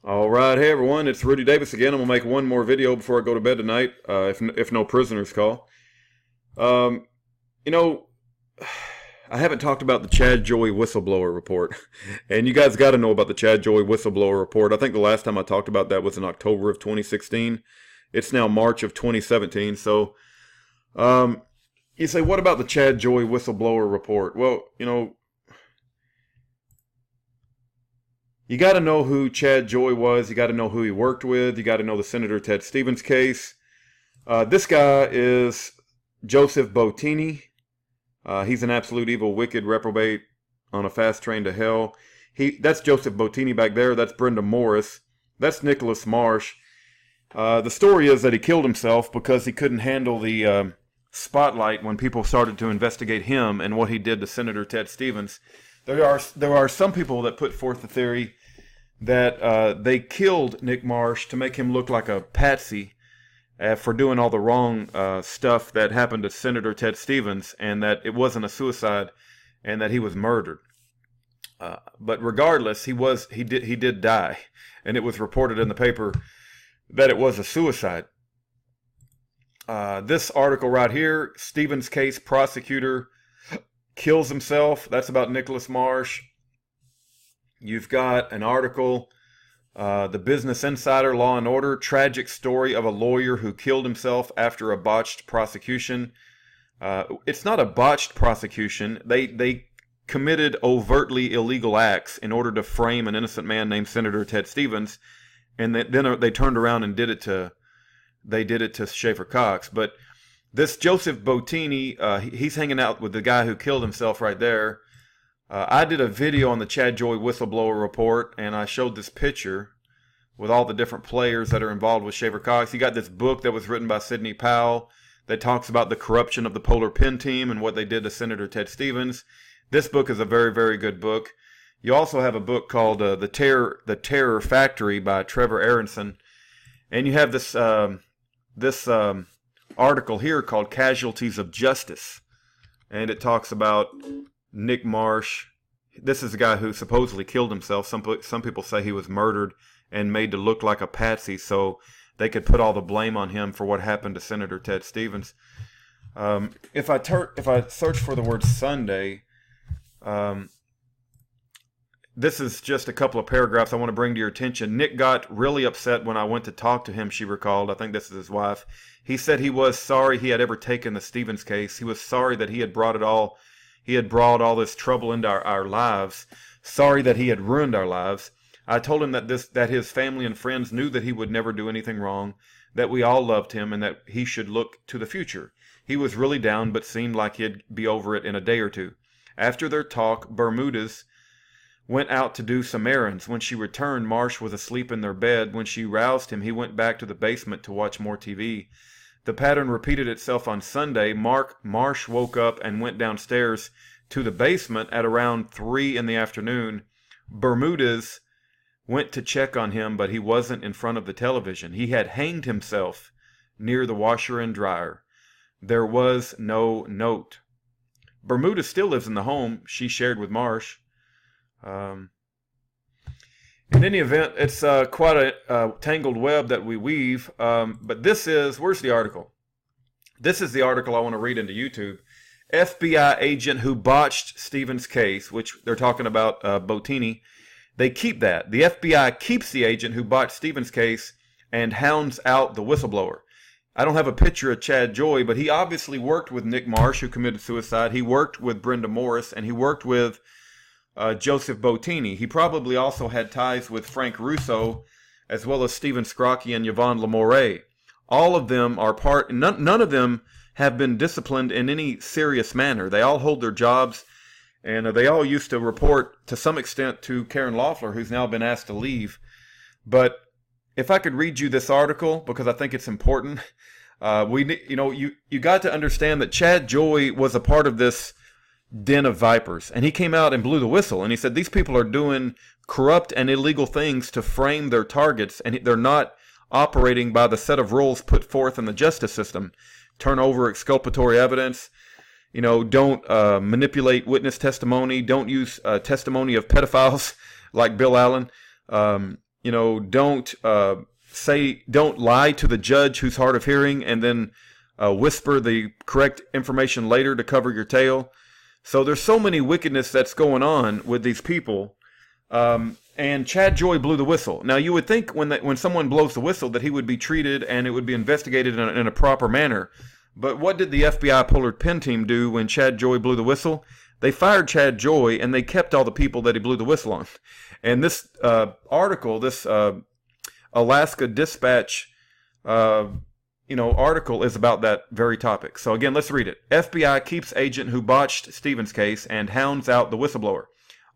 All right, hey everyone, it's Rudy Davis again. I'm gonna make one more video before I go to bed tonight, if no prisoners call. Um, you know, I haven't talked about the Chad Joy Whistleblower Report, and you guys got to know about the Chad Joy Whistleblower Report. I think the last time I talked about that was in October of 2016. It's now March of 2017. So, you say, what about the Chad Joy Whistleblower Report? Well, you got to know who Chad Joy was. You got to know who he worked with. You got to know the Senator Ted Stevens case. This guy is Joseph Bottini. He's an absolute evil, wicked reprobate on a fast train to hell. That's Joseph Bottini back there. That's Brenda Morris. That's Nicholas Marsh. The story is that he killed himself because he couldn't handle the spotlight when people started to investigate him and what he did to Senator Ted Stevens. There are some people that put forth the theory that they killed Nick Marsh to make him look like a patsy for doing all the wrong stuff that happened to Senator Ted Stevens, and that it wasn't a suicide, and that he was murdered. But regardless, he did die, and it was reported in the paper that it was a suicide. This article right here, Stevens case prosecutor kills himself. That's about Nicholas Marsh. You've got an article, the Business Insider, Law and Order, tragic story of a lawyer who killed himself after a botched prosecution. It's not a botched prosecution. They committed overtly illegal acts in order to frame an innocent man named Senator Ted Stevens, and then they turned around and did it to Schaeffer Cox. But this Joseph Bottini, he's hanging out with the guy who killed himself right there. I did a video on the Chad Joy Whistleblower Report, and I showed this picture with all the different players that are involved with Schaeffer Cox. You got this book that was written by Sidney Powell that talks about the corruption of the Polar Pen Team and what they did to Senator Ted Stevens. This book is a very, very good book. You also have a book called The Terror Factory by Trevor Aronson. And you have this article here called Casualties of Justice. And it talks about Nick Marsh. This is a guy who supposedly killed himself. Some people say he was murdered and made to look like a patsy so they could put all the blame on him for what happened to Senator Ted Stevens. If I search for the word Sunday, this is just a couple of paragraphs I want to bring to your attention. Nick got really upset when I went to talk to him, she recalled. I think this is his wife. He said he was sorry he had ever taken the Stevens case. He was sorry that he had brought all this trouble into our lives. Sorry that he had ruined our lives. I told him that his family and friends knew that he would never do anything wrong, that we all loved him, and that he should look to the future. He was really down, but seemed like he'd be over it in a day or two. After their talk, Bermudez went out to do some errands. When she returned, Marsh was asleep in their bed. When she roused him, he went back to the basement to watch more TV. The pattern repeated itself on Sunday. Marsh woke up and went downstairs to the basement at around 3 in the afternoon. Bermudez went to check on him, but he wasn't in front of the television. He had hanged himself near the washer and dryer. There was no note. Bermudez still lives in the home she shared with Marsh. In any event, it's quite a tangled web that we weave. But where's the article? This is the article I want to read into YouTube. FBI agent who botched Stevens' case, which they're talking about Bottini. They keep that. The FBI keeps the agent who botched Stevens' case and hounds out the whistleblower. I don't have a picture of Chad Joy, but he obviously worked with Nick Marsh, who committed suicide. He worked with Brenda Morris, and he worked with Joseph Bottini. He probably also had ties with Frank Russo, as well as Stephen Scrocchi and Yvonne Lamouret. All of them are none of them have been disciplined in any serious manner. They all hold their jobs, and they all used to report to some extent to Karen Loeffler, who's now been asked to leave. But if I could read you this article, because I think it's important, you got to understand that Chad Joy was a part of this den of vipers, and he came out and blew the whistle, and he said these people are doing corrupt and illegal things to frame their targets, and they're not operating by the set of rules put forth in the justice system. Turn over exculpatory evidence, don't manipulate witness testimony, don't use testimony of pedophiles like Bill Allen. don't don't lie to the judge who's hard of hearing and then whisper the correct information later to cover your tail. So there's so many wickedness that's going on with these people. And Chad Joy blew the whistle. Now, you would think when someone blows the whistle that he would be treated and it would be investigated in a proper manner. But what did the FBI Pollard Pen team do when Chad Joy blew the whistle? They fired Chad Joy and they kept all the people that he blew the whistle on. And this article, this Alaska Dispatch article is about that very topic. So again, let's read it. FBI keeps agent who botched Stevens case and hounds out the whistleblower.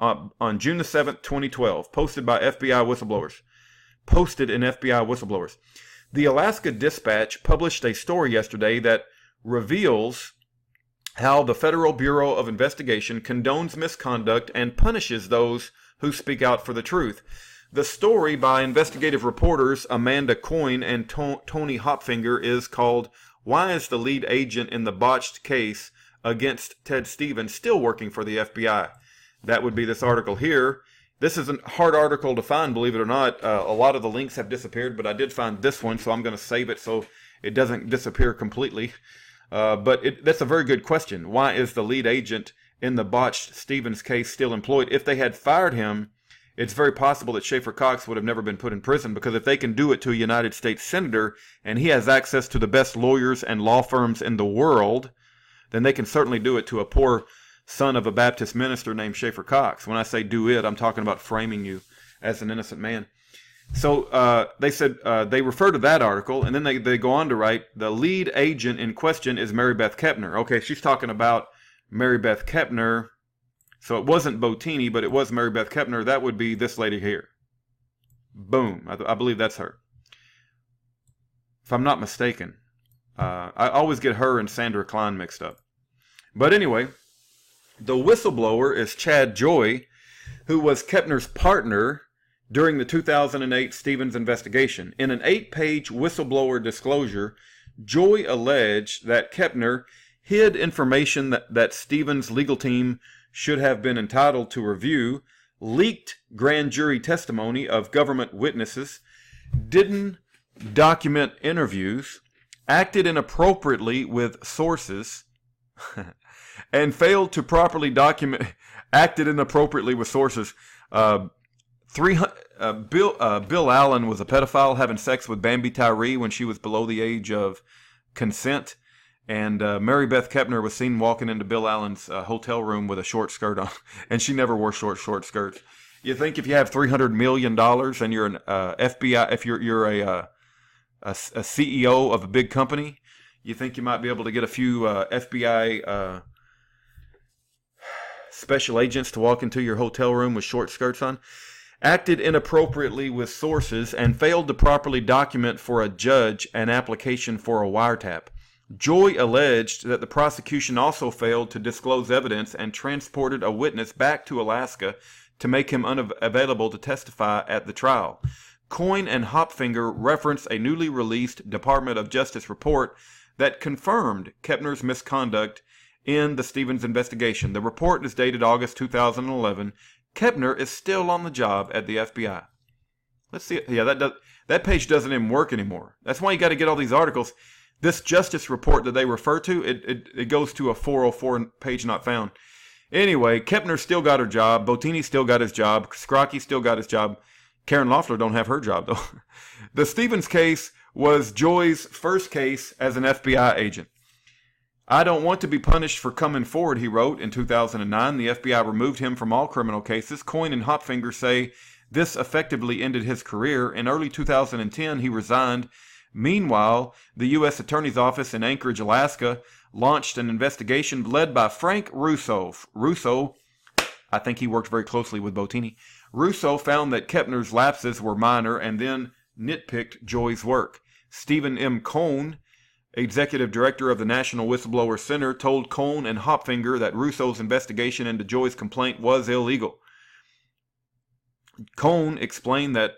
On June the 7th, 2012, posted by FBI whistleblowers. Posted in FBI whistleblowers. The Alaska Dispatch published a story yesterday that reveals how the Federal Bureau of Investigation condones misconduct and punishes those who speak out for the truth. The story by investigative reporters Amanda Coyne and Tony Hopfinger is called "Why is the Lead Agent in the Botched Case Against Ted Stevens Still Working for the FBI?" That would be this article here. This is a hard article to find, believe it or not. A lot of the links have disappeared, but I did find this one, so I'm going to save it so it doesn't disappear completely. But that's a very good question. Why is the lead agent in the botched Stevens case still employed? If they had fired him, it's very possible that Schaeffer Cox would have never been put in prison, because if they can do it to a United States senator and he has access to the best lawyers and law firms in the world, then they can certainly do it to a poor son of a Baptist minister named Schaeffer Cox. When I say do it, I'm talking about framing you as an innocent man. So they said they refer to that article, and then they go on to write, the lead agent in question is Mary Beth Kepner. Okay, she's talking about Mary Beth Kepner. So it wasn't Bottini, but it was Mary Beth Kepner. That would be this lady here. Boom. I believe that's her. If I'm not mistaken. I always get her and Sandra Klein mixed up. But anyway, the whistleblower is Chad Joy, who was Kepner's partner during the 2008 Stevens investigation. In an 8-page whistleblower disclosure, Joy alleged that Kepner hid information that Stevens' legal team should have been entitled to review, leaked grand jury testimony of government witnesses, didn't document interviews, acted inappropriately with sources, and failed to properly document, acted inappropriately with sources. Bill Allen was a pedophile having sex with Bambi Tyree when she was below the age of consent. And Mary Beth Kepner was seen walking into Bill Allen's hotel room with a short skirt on. And she never wore short skirts. You think if you have $300 million and you're an FBI, if you're a CEO of a big company, you think you might be able to get a few FBI special agents to walk into your hotel room with short skirts on? Acted inappropriately with sources and failed to properly document for a judge an application for a wiretap. Joy alleged that the prosecution also failed to disclose evidence and transported a witness back to Alaska to make him unavailable to testify at the trial. Coyne and Hopfinger reference a newly released Department of Justice report that confirmed Kepner's misconduct in the Stevens investigation. The report is dated August 2011. Kepner is still on the job at the FBI. Let's see. Yeah, that page doesn't even work anymore. That's why you got to get all these articles. This justice report that they refer to, it goes to a 404 page not found. Anyway, Kepner still got her job. Bottini still got his job. Scrocky still got his job. Karen Loeffler don't have her job, though. The Stevens case was Joy's first case as an FBI agent. I don't want to be punished for coming forward, he wrote in 2009. The FBI removed him from all criminal cases. Coyne and Hopfinger say this effectively ended his career. In early 2010, he resigned. Meanwhile, the U.S. Attorney's Office in Anchorage, Alaska, launched an investigation led by Frank Russo. Russo, I think he worked very closely with Bottini. Russo found that Kepner's lapses were minor and then nitpicked Joy's work. Stephen M. Cohn, executive director of the National Whistleblower Center, told Cohn and Hopfinger that Russo's investigation into Joy's complaint was illegal. Cohn explained that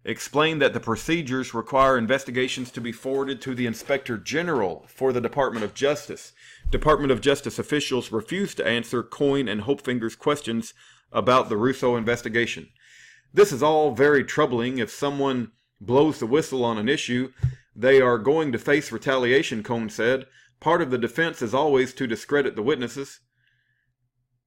the procedures require investigations to be forwarded to the Inspector General for the Department of Justice. Department of Justice officials refused to answer Coyne and Hopfinger's questions about the Russo investigation. This is all very troubling. If someone blows the whistle on an issue, they are going to face retaliation, Cohn said. Part of the defense is always to discredit the witnesses.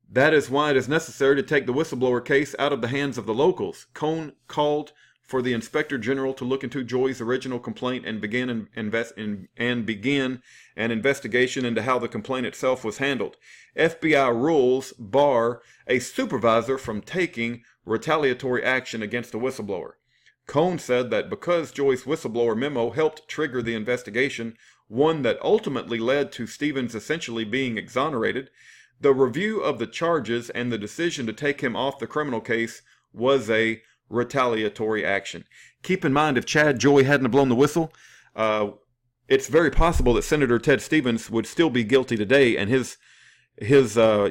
That is why it is necessary to take the whistleblower case out of the hands of the locals. Cohn called for the Inspector General to look into Joy's original complaint and begin an investigation into how the complaint itself was handled. FBI rules bar a supervisor from taking retaliatory action against a whistleblower. Cohn said that because Joy's whistleblower memo helped trigger the investigation, one that ultimately led to Stevens essentially being exonerated, the review of the charges and the decision to take him off the criminal case was a retaliatory action. Keep in mind, if Chad Joy hadn't blown the whistle, it's very possible that Senator Ted Stevens would still be guilty today, and his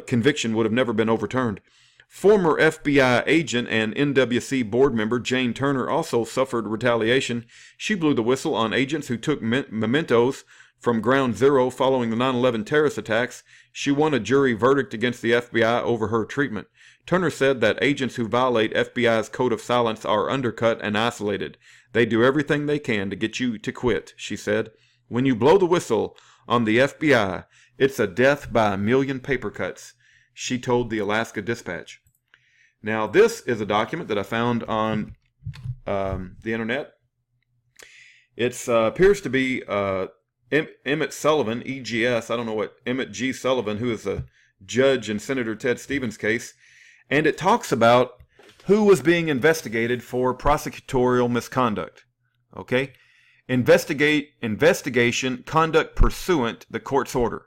conviction would have never been overturned. Former FBI agent and NWC board member Jane Turner also suffered retaliation. She blew the whistle on agents who took mementos from Ground Zero following the 9/11 terrorist attacks. She won a jury verdict against the FBI over her treatment. Turner said that agents who violate FBI's code of silence are undercut and isolated. They do everything they can to get you to quit, she said. When you blow the whistle on the FBI, it's a death by a million paper cuts, she told the Alaska Dispatch. Now, this is a document that I found on the internet. It appears to be Emmett Sullivan, EGS. I don't know what Emmett G. Sullivan, who is a judge in Senator Ted Stevens' case. And it talks about who was being investigated for prosecutorial misconduct. Okay? Investigation, conduct pursuant the court's order.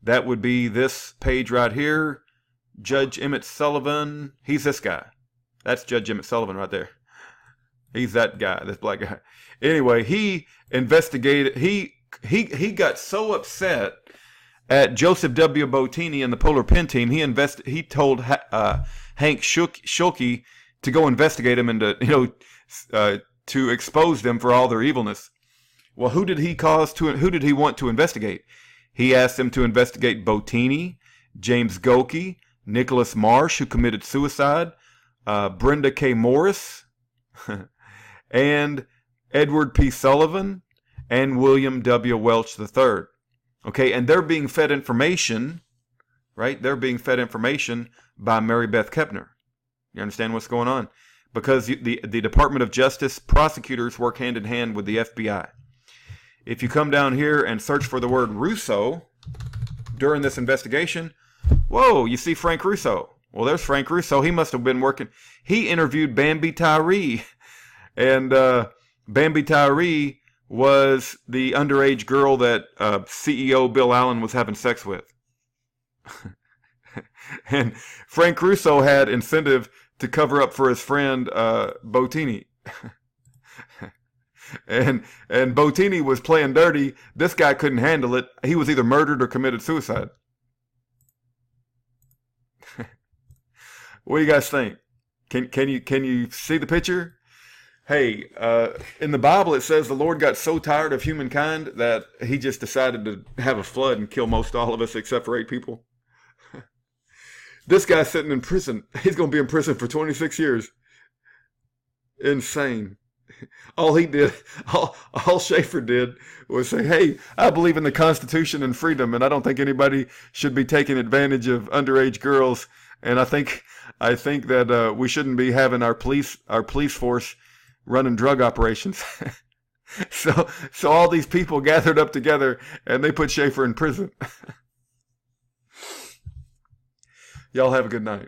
That would be this page right here. Judge Emmett Sullivan. He's this guy. That's Judge Emmett Sullivan right there. He's that guy, this black guy. Anyway, he investigated. He got so upset at Joseph W. Bottini and the Polar Pen team. He told Hank Schulke to go investigate him and to expose them for all their evilness. Well, who did he want to investigate? He asked them to investigate Bottini, James Goki, Nicholas Marsh, who committed suicide, Brenda K. Morris, and Edward P. Sullivan, and William W. Welch III. Okay, and they're being fed information, right? They're being fed information by Mary Beth Kepner. You understand what's going on? Because the Department of Justice prosecutors work hand in hand with the FBI. If you come down here and search for the word Russo during this investigation, whoa, you see Frank Russo. Well, there's Frank Russo. He must have been working. He interviewed Bambi Tyree. And Bambi Tyree was the underage girl that CEO Bill Allen was having sex with. And Frank Russo had incentive to cover up for his friend Bottini. And Bottini was playing dirty. This guy couldn't handle it. He was either murdered or committed suicide. What do you guys think? Can you see the picture? Hey, in the Bible it says the Lord got so tired of humankind that he just decided to have a flood and kill most all of us except for 8 people. This guy's sitting in prison. He's going to be in prison for 26 years. Insane. All he did, all Schaeffer did was say, hey, I believe in the Constitution and freedom, and I don't think anybody should be taking advantage of underage girls. And I think that we shouldn't be having our police force running drug operations. So all these people gathered up together and they put Schaeffer in prison. Y'all have a good night.